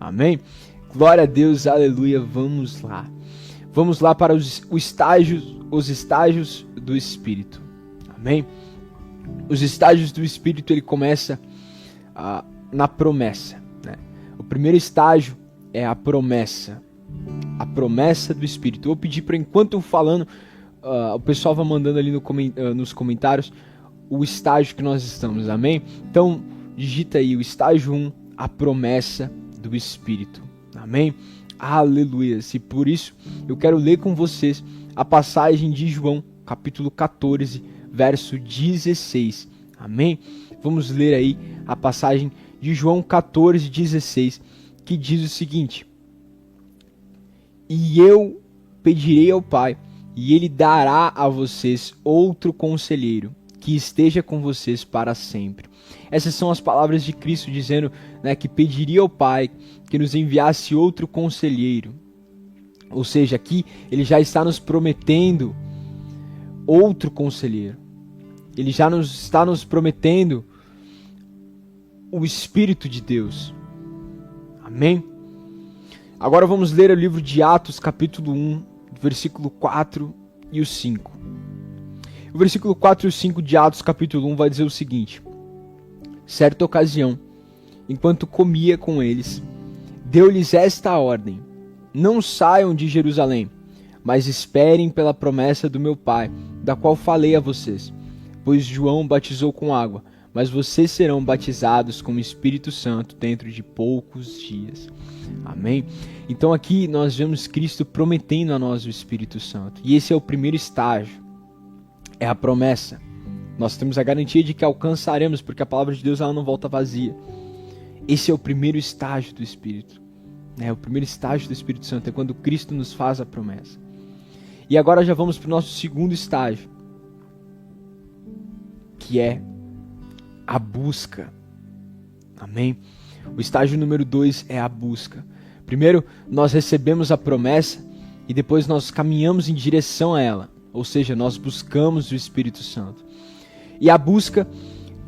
Amém? Glória a Deus, aleluia, vamos lá. Vamos lá para os estágios do Espírito. Amém? Os estágios do Espírito, ele começa na promessa, né? O primeiro estágio é a promessa do Espírito. Eu vou pedir para, enquanto falando, o pessoal vai mandando ali nos comentários o estágio que nós estamos, amém? Então, digita aí o estágio 1, a promessa do Espírito, amém? Aleluia! E por isso, eu quero ler com vocês a passagem de João, capítulo 14, verso 16, amém? Vamos ler aí a passagem de João 14, 16, que diz o seguinte: E eu pedirei ao Pai, e Ele dará a vocês outro conselheiro, que esteja com vocês para sempre. Essas são as palavras de Cristo dizendo, né, que pediria ao Pai que nos enviasse outro conselheiro. Ou seja, aqui Ele já está nos prometendo outro conselheiro. Ele já está nos prometendo o Espírito de Deus. Amém? Agora vamos ler o livro de Atos, capítulo 1, versículo 4 e o 5. O versículo 4 e o 5 de Atos, capítulo 1, vai dizer o seguinte: Certa ocasião, enquanto comia com eles, deu-lhes esta ordem: Não saiam de Jerusalém, mas esperem pela promessa do meu Pai, da qual falei a vocês. Pois João batizou com água, mas vocês serão batizados com o Espírito Santo dentro de poucos dias. Amém? Então aqui nós vemos Cristo prometendo a nós o Espírito Santo. E esse é o primeiro estágio. É a promessa. Nós temos a garantia de que alcançaremos, porque a palavra de Deus ela não volta vazia. Esse é o primeiro estágio do Espírito. O primeiro estágio do Espírito Santo é quando Cristo nos faz a promessa. E agora já vamos para o nosso segundo estágio, que é a busca. Amém? O estágio número 2 é a busca. Primeiro, nós recebemos a promessa e depois nós caminhamos em direção a ela. Ou seja, nós buscamos o Espírito Santo. E a busca,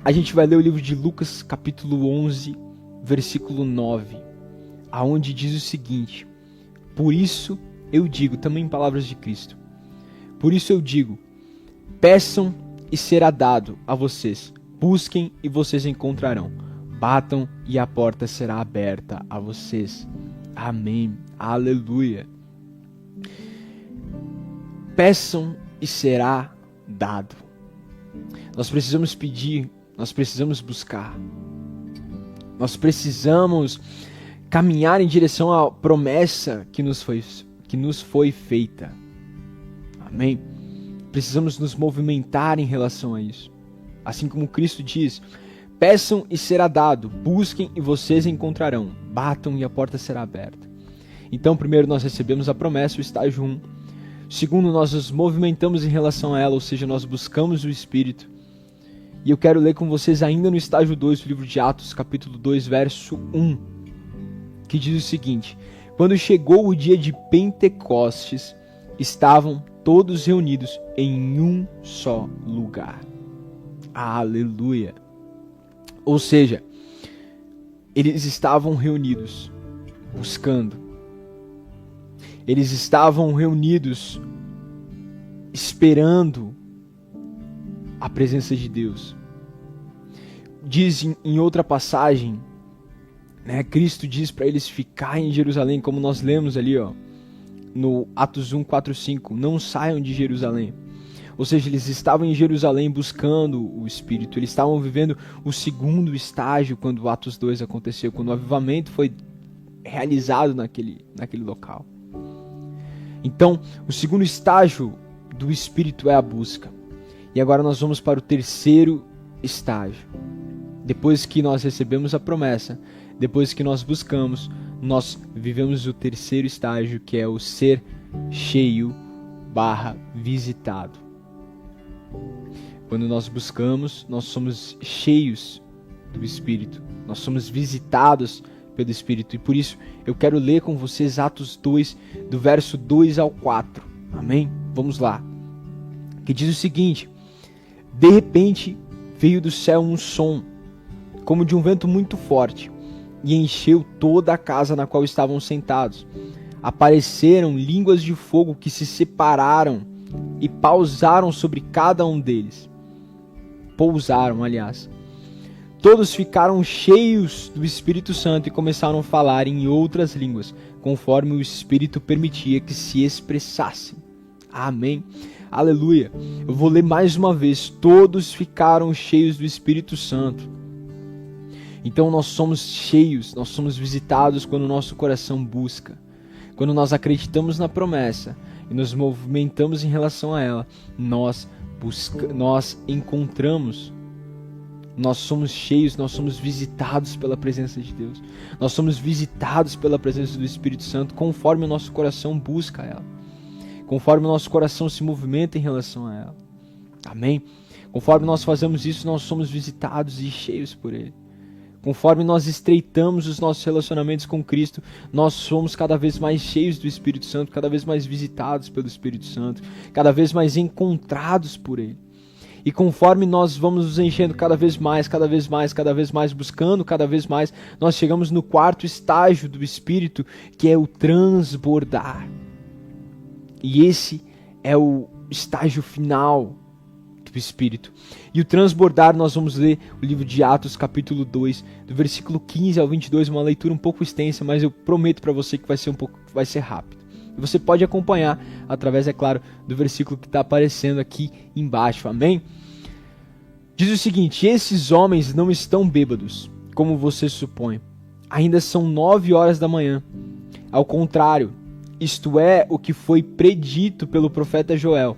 a gente vai ler o livro de Lucas, capítulo 11, versículo 9, aonde diz o seguinte: Por isso eu digo, também em palavras de Cristo, por isso eu digo, peçam e será dado a vocês. Busquem e vocês encontrarão. Batam e a porta será aberta a vocês. Amém. Aleluia. Peçam e será dado. Nós precisamos pedir, nós precisamos buscar. Nós precisamos caminhar em direção à promessa que nos foi feita. Amém. Precisamos nos movimentar em relação a isso. Assim como Cristo diz: peçam e será dado, busquem e vocês encontrarão, batam e a porta será aberta. Então, primeiro nós recebemos a promessa, o estágio 1. Segundo, nós nos movimentamos em relação a ela, ou seja, nós buscamos o Espírito. E eu quero ler com vocês ainda no estágio 2 do livro de Atos, capítulo 2, verso 1, que diz o seguinte: Quando chegou o dia de Pentecostes, estavam todos reunidos em um só lugar. Aleluia! Ou seja, eles estavam reunidos, buscando. Eles estavam reunidos, esperando a presença de Deus. Diz em outra passagem, né, Cristo diz para eles ficarem em Jerusalém, como nós lemos ali, no Atos 1, 4, 5, não saiam de Jerusalém. Ou seja, eles estavam em Jerusalém buscando o Espírito, eles estavam vivendo o segundo estágio quando o Atos 2 aconteceu, quando o avivamento foi realizado naquele local. Então, o segundo estágio do Espírito é a busca. E agora nós vamos para o terceiro estágio. Depois que nós recebemos a promessa, depois que nós buscamos, nós vivemos o terceiro estágio, que é o ser cheio / visitado. Quando nós buscamos, nós somos cheios do Espírito. Nós somos visitados pelo Espírito. E por isso eu quero ler com vocês Atos 2, do verso 2 ao 4. Amém? Vamos lá. Que diz o seguinte: De repente veio do céu um som, como de um vento muito forte, e encheu toda a casa na qual estavam sentados. Apareceram línguas de fogo que se separaram e pousaram sobre cada um deles. Todos ficaram cheios do Espírito Santo e começaram a falar em outras línguas, conforme o Espírito permitia que se expressassem. Amém. Aleluia. Eu vou ler mais uma vez. Todos ficaram cheios do Espírito Santo. Então nós somos cheios, nós somos visitados quando o nosso coração busca. Quando nós acreditamos na promessa e nos movimentamos em relação a ela, nós encontramos, nós somos cheios, nós somos visitados pela presença de Deus. Nós somos visitados pela presença do Espírito Santo conforme o nosso coração busca ela. Conforme o nosso coração se movimenta em relação a ela. Amém? Conforme nós fazemos isso, nós somos visitados e cheios por Ele. Conforme nós estreitamos os nossos relacionamentos com Cristo, nós somos cada vez mais cheios do Espírito Santo, cada vez mais visitados pelo Espírito Santo, cada vez mais encontrados por Ele. E conforme nós vamos nos enchendo cada vez mais, buscando cada vez mais, nós chegamos no quarto estágio do Espírito, que é o transbordar. E esse é o estágio final do Espírito. E o transbordar, nós vamos ler o livro de Atos, capítulo 2, do versículo 15 ao 22, uma leitura um pouco extensa, mas eu prometo para você que vai ser rápido. E você pode acompanhar através, é claro, do versículo que está aparecendo aqui embaixo. Amém? Diz o seguinte: esses homens não estão bêbados, como você supõe. Ainda são 9 horas da manhã. Ao contrário, isto é o que foi predito pelo profeta Joel.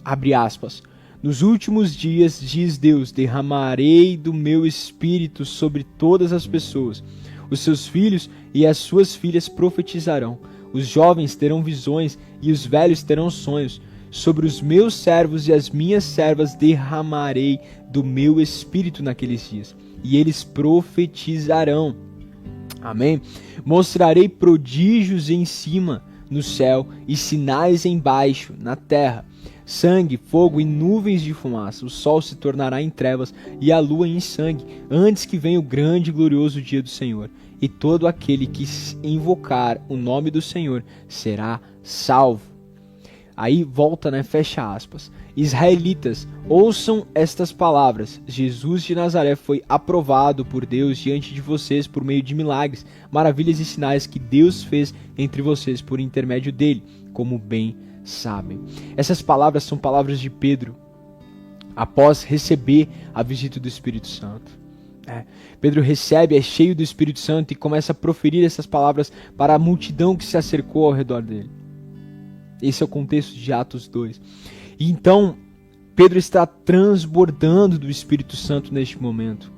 Abre aspas. Nos últimos dias, diz Deus, derramarei do meu espírito sobre todas as pessoas. Os seus filhos e as suas filhas profetizarão. Os jovens terão visões e os velhos terão sonhos. Sobre os meus servos e as minhas servas derramarei do meu espírito naqueles dias. E eles profetizarão. Amém? Mostrarei prodígios em cima, no céu, e sinais embaixo, na terra. Sangue, fogo e nuvens de fumaça. O sol se tornará em trevas e a lua em sangue, antes que venha o grande e glorioso dia do Senhor. E todo aquele que invocar o nome do Senhor será salvo. Aí volta, fecha aspas. Israelitas, ouçam estas palavras. Jesus de Nazaré foi aprovado por Deus diante de vocês por meio de milagres, maravilhas e sinais que Deus fez entre vocês por intermédio dele, como bem sabem. Essas palavras são palavras de Pedro após receber a visita do Espírito Santo. Pedro recebe, é cheio do Espírito Santo e começa a proferir essas palavras para a multidão que se acercou ao redor dele. Esse é o contexto de Atos 2. E então, Pedro está transbordando do Espírito Santo neste momento.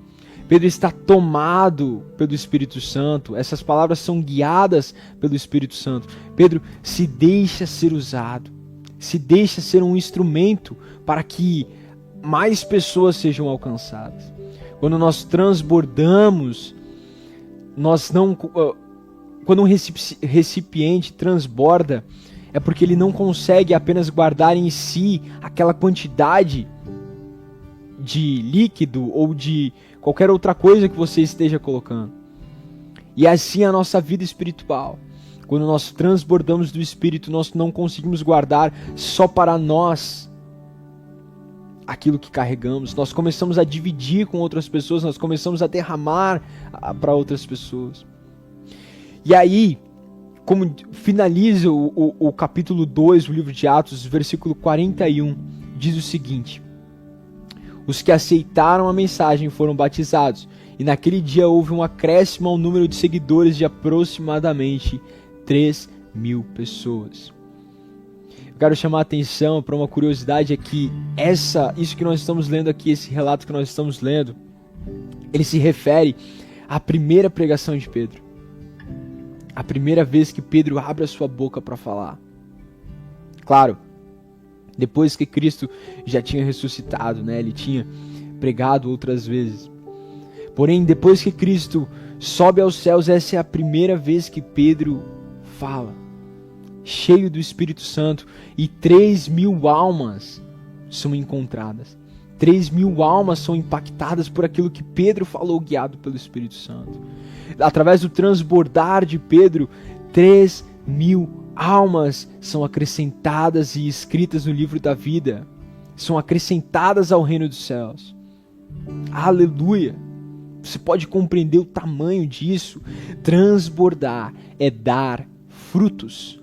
Pedro está tomado pelo Espírito Santo. Essas palavras são guiadas pelo Espírito Santo. Pedro se deixa ser usado. Se deixa ser um instrumento para que mais pessoas sejam alcançadas. Quando nós transbordamos, quando um recipiente transborda, é porque ele não consegue apenas guardar em si aquela quantidade de líquido ou de qualquer outra coisa que você esteja colocando. E assim a nossa vida espiritual. Quando nós transbordamos do Espírito, nós não conseguimos guardar só para nós aquilo que carregamos. Nós começamos a dividir com outras pessoas, nós começamos a derramar para outras pessoas. E aí, como finaliza o capítulo 2 do livro de Atos, versículo 41, diz o seguinte: os que aceitaram a mensagem foram batizados, e naquele dia houve um acréscimo ao número de seguidores de aproximadamente 3.000 pessoas. Eu quero chamar a atenção para uma curiosidade, é que isso que nós estamos lendo aqui, esse relato que nós estamos lendo, ele se refere à primeira pregação de Pedro. A primeira vez que Pedro abre a sua boca para falar. Claro, depois que Cristo já tinha ressuscitado, ele tinha pregado outras vezes. Porém, depois que Cristo sobe aos céus, essa é a primeira vez que Pedro fala, cheio do Espírito Santo, e 3.000 almas são encontradas. 3.000 almas são impactadas por aquilo que Pedro falou, guiado pelo Espírito Santo. Através do transbordar de Pedro, 3.000 almas são acrescentadas e escritas no livro da vida. São acrescentadas ao reino dos céus. Aleluia! Você pode compreender o tamanho disso. Transbordar é dar frutos.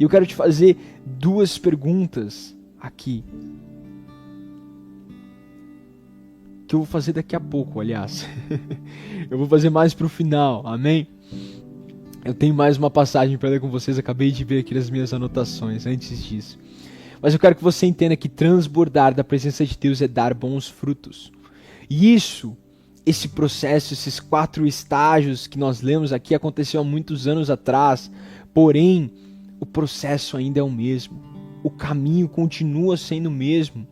E eu quero te fazer 2 perguntas aqui. Que eu vou fazer daqui a pouco, aliás. Eu vou fazer mais pro final, amém? Eu tenho mais uma passagem para ler com vocês, acabei de ver aqui nas minhas anotações antes disso. Mas eu quero que você entenda que transbordar da presença de Deus é dar bons frutos. E esse processo, esses 4 estágios que nós lemos aqui aconteceu há muitos anos atrás, porém o processo ainda é o mesmo. O caminho continua sendo o mesmo.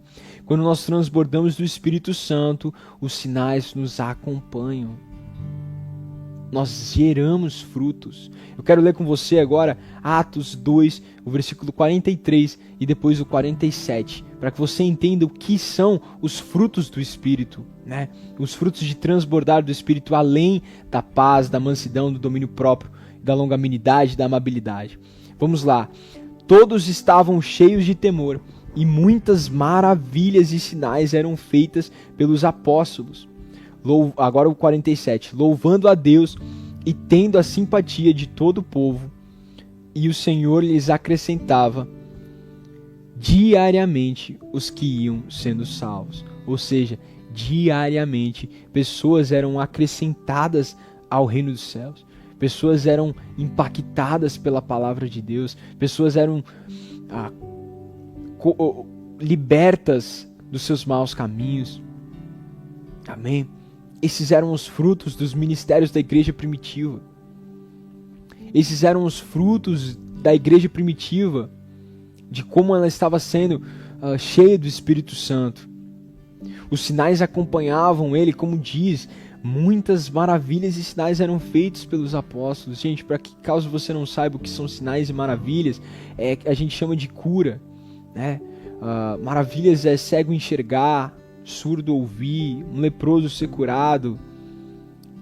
Quando nós transbordamos do Espírito Santo, os sinais nos acompanham. Nós geramos frutos. Eu quero ler com você agora Atos 2, o versículo 43 e depois o 47, para que você entenda o que são os frutos do Espírito, né? Os frutos de transbordar do Espírito, além da paz, da mansidão, do domínio próprio, da longanimidade, da amabilidade. Vamos lá. Todos estavam cheios de temor e muitas maravilhas e sinais eram feitas pelos apóstolos. Agora o 47. Louvando a Deus e tendo a simpatia de todo o povo, e o Senhor lhes acrescentava diariamente os que iam sendo salvos. Ou seja, diariamente pessoas eram acrescentadas ao reino dos céus. Pessoas eram impactadas pela palavra de Deus. Pessoas eram libertas dos seus maus caminhos. Amém? Esses eram os frutos dos ministérios da igreja primitiva. Esses eram os frutos da igreja primitiva, de como ela estava sendo cheia do Espírito Santo. Os sinais acompanhavam ele, como diz, muitas maravilhas e sinais eram feitos pelos apóstolos. Gente, para que caso você não saiba o que são sinais e maravilhas, a gente chama de cura, né? Maravilhas é cego enxergar, surdo ouvir, um leproso ser curado,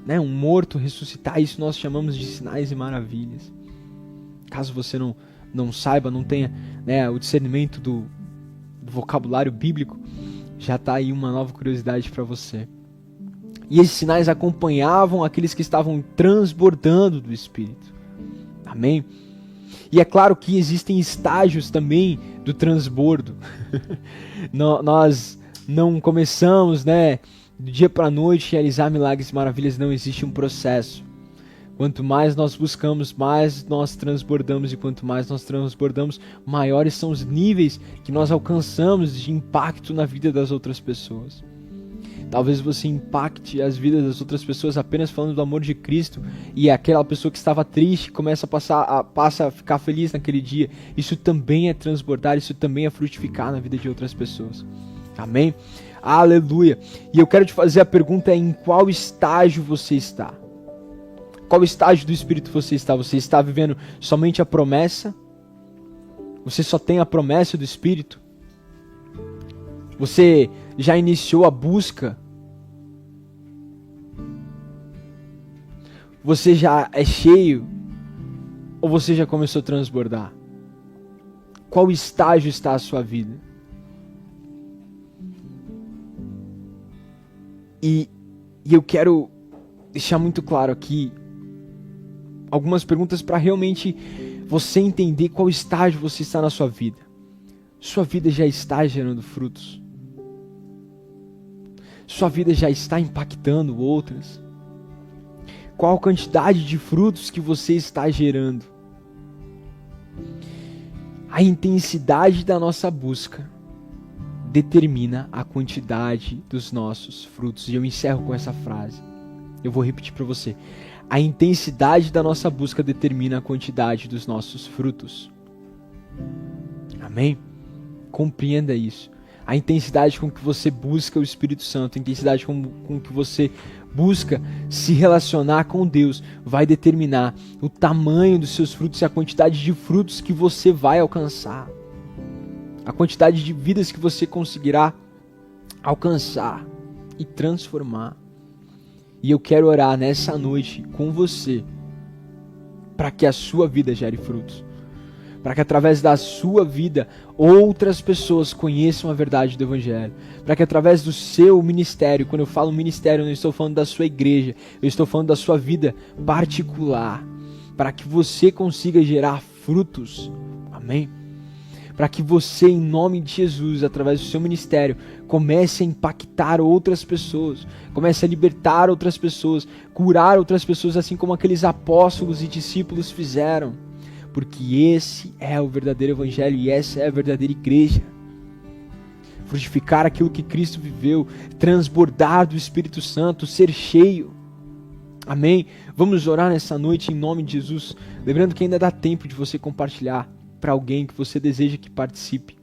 né? Um morto ressuscitar. Isso nós chamamos de sinais e maravilhas. Caso você não saiba, não tenha, né, o discernimento do vocabulário bíblico, já está aí uma nova curiosidade para você. E esses sinais acompanhavam aqueles que estavam transbordando do Espírito. Amém? E é claro que existem estágios também do transbordo. Nós não começamos, né, do dia para a noite realizar milagres e maravilhas. Não, existe um processo. Quanto mais nós buscamos, mais nós transbordamos. E quanto mais nós transbordamos, maiores são os níveis que nós alcançamos de impacto na vida das outras pessoas. Talvez você impacte as vidas das outras pessoas apenas falando do amor de Cristo, e aquela pessoa que estava triste passa a ficar feliz naquele dia. Isso também é transbordar, isso também é frutificar na vida de outras pessoas. Amém? Aleluia! E eu quero te fazer a pergunta: em qual estágio você está? Qual estágio do Espírito você está? Você está vivendo somente a promessa? Você só tem a promessa do Espírito? Você já iniciou a busca? Você já é cheio? Ou você já começou a transbordar? Qual estágio está a sua vida? E eu quero deixar muito claro aqui algumas perguntas para realmente você entender qual estágio você está na sua vida. Sua vida já está gerando frutos? Sua vida já está impactando outras? Qual a quantidade de frutos que você está gerando? A intensidade da nossa busca determina a quantidade dos nossos frutos. E eu encerro com essa frase. Eu vou repetir para você. A intensidade da nossa busca determina a quantidade dos nossos frutos. Amém? Compreenda isso. A intensidade com que você busca o Espírito Santo, a intensidade com que você busca se relacionar com Deus, vai determinar o tamanho dos seus frutos e a quantidade de frutos que você vai alcançar. A quantidade de vidas que você conseguirá alcançar e transformar. E eu quero orar nessa noite com você para que a sua vida gere frutos. Para que através da sua vida outras pessoas conheçam a verdade do Evangelho. Para que através do seu ministério, quando eu falo ministério, eu não estou falando da sua igreja, eu estou falando da sua vida particular. Para que você consiga gerar frutos. Amém? Para que você, em nome de Jesus, através do seu ministério, comece a impactar outras pessoas, comece a libertar outras pessoas, curar outras pessoas, assim como aqueles apóstolos e discípulos fizeram. Porque esse é o verdadeiro Evangelho e essa é a verdadeira igreja. Frutificar aquilo que Cristo viveu, transbordar do Espírito Santo, ser cheio. Amém? Vamos orar nessa noite em nome de Jesus. Lembrando que ainda dá tempo de você compartilhar para alguém que você deseja que participe.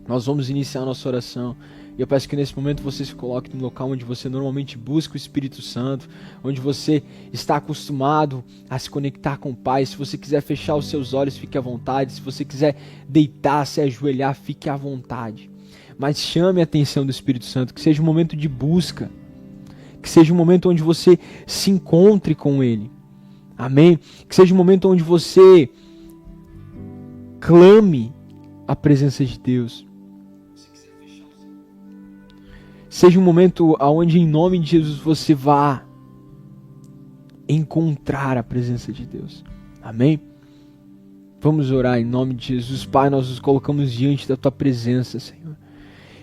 Nós vamos iniciar a nossa oração. E eu peço que nesse momento você se coloque no local onde você normalmente busca o Espírito Santo, onde você está acostumado a se conectar com o Pai. Se você quiser fechar os seus olhos, fique à vontade. Se você quiser deitar, se ajoelhar, fique à vontade. Mas chame a atenção do Espírito Santo, que seja um momento de busca, que seja um momento onde você se encontre com Ele. Amém? Que seja um momento onde você clame a presença de Deus. Seja um momento onde, em nome de Jesus, você vá encontrar a presença de Deus. Amém? Vamos orar em nome de Jesus. Pai, nós nos colocamos diante da Tua presença, Senhor.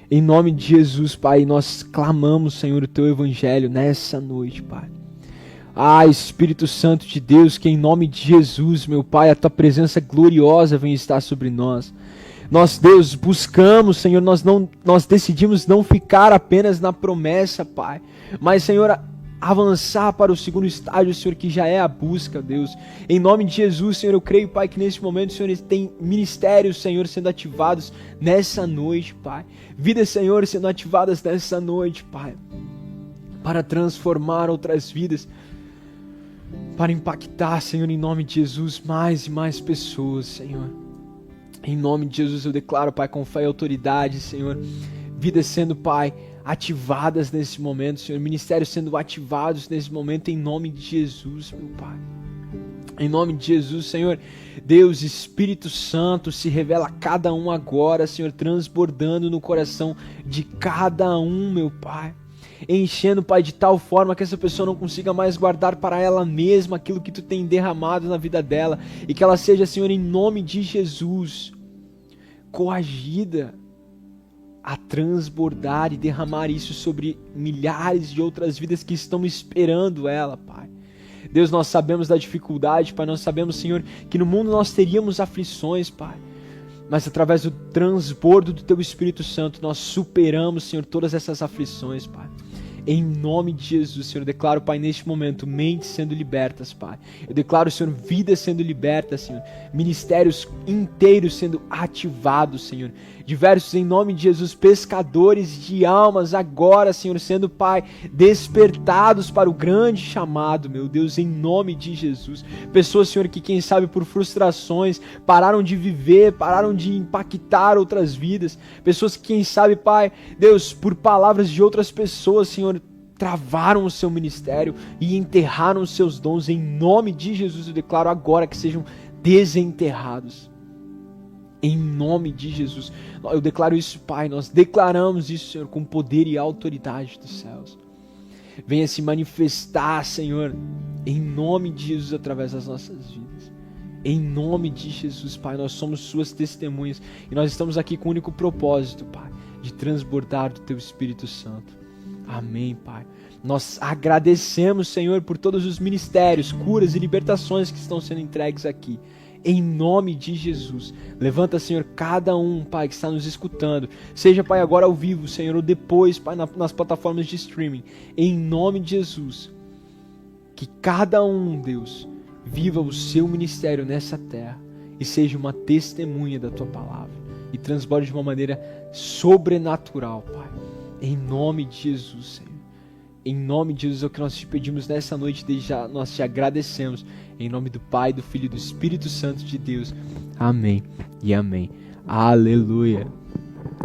Em nome de Jesus, Pai, nós clamamos, Senhor, o Teu Evangelho nessa noite, Pai. Espírito Santo de Deus, que em nome de Jesus, meu Pai, a Tua presença gloriosa venha estar sobre nós. Nós, Deus, buscamos, Senhor, nós decidimos não ficar apenas na promessa, Pai, mas, Senhor, avançar para o segundo estágio, Senhor, que já é a busca, Deus. Em nome de Jesus, Senhor, eu creio, Pai, que nesse momento, Senhor, tem ministérios, Senhor, sendo ativados nessa noite, Pai. Vidas, Senhor, sendo ativadas nessa noite, Pai, para transformar outras vidas, para impactar, Senhor, em nome de Jesus, mais e mais pessoas, Senhor. Em nome de Jesus eu declaro, Pai, com fé e autoridade, Senhor, vidas sendo, Pai, ativadas nesse momento, Senhor, ministérios sendo ativados nesse momento, em nome de Jesus, meu Pai. Em nome de Jesus, Senhor, Deus, Espírito Santo, se revela a cada um agora, Senhor, transbordando no coração de cada um, meu Pai. Enchendo, Pai, de tal forma que essa pessoa não consiga mais guardar para ela mesma aquilo que Tu tem derramado na vida dela, e que ela seja, Senhor, em nome de Jesus, coagida a transbordar e derramar isso sobre milhares de outras vidas que estão esperando ela, Pai. Deus, nós sabemos da dificuldade, Pai, nós sabemos, Senhor, que no mundo nós teríamos aflições, Pai, mas através do transbordo do Teu Espírito Santo, nós superamos, Senhor, todas essas aflições, Pai. Em nome de Jesus, Senhor, eu declaro, Pai, neste momento, mentes sendo libertas, Pai. Eu declaro, Senhor, vidas sendo libertas, Senhor. Ministérios inteiros sendo ativados, Senhor. Diversos, em nome de Jesus, pescadores de almas agora, Senhor, sendo, Pai, despertados para o grande chamado, meu Deus, em nome de Jesus. Pessoas, Senhor, que quem sabe por frustrações pararam de viver, pararam de impactar outras vidas. Pessoas que quem sabe, Pai, Deus, por palavras de outras pessoas, Senhor, travaram o seu ministério e enterraram os seus dons. Em nome de Jesus eu declaro agora que sejam desenterrados. Em nome de Jesus. Eu declaro isso, Pai. Nós declaramos isso, Senhor, com poder e autoridade dos céus. Venha se manifestar, Senhor, em nome de Jesus através das nossas vidas. Em nome de Jesus, Pai, nós somos Suas testemunhas e nós estamos aqui com o único propósito, Pai, de transbordar do Teu Espírito Santo. Amém, Pai. Nós agradecemos, Senhor, por todos os ministérios, curas e libertações que estão sendo entregues aqui. Em nome de Jesus. Levanta, Senhor, cada um, Pai, que está nos escutando. Seja, Pai, agora ao vivo, Senhor, ou depois, Pai, nas plataformas de streaming. Em nome de Jesus. Que cada um, Deus, viva o seu ministério nessa terra e seja uma testemunha da Tua palavra. E transborde de uma maneira sobrenatural, Pai. Em nome de Jesus, Senhor. Em nome de Jesus é o que nós te pedimos nessa noite, desde já nós te agradecemos. Em nome do Pai, do Filho e do Espírito Santo de Deus. Amém e amém. Aleluia.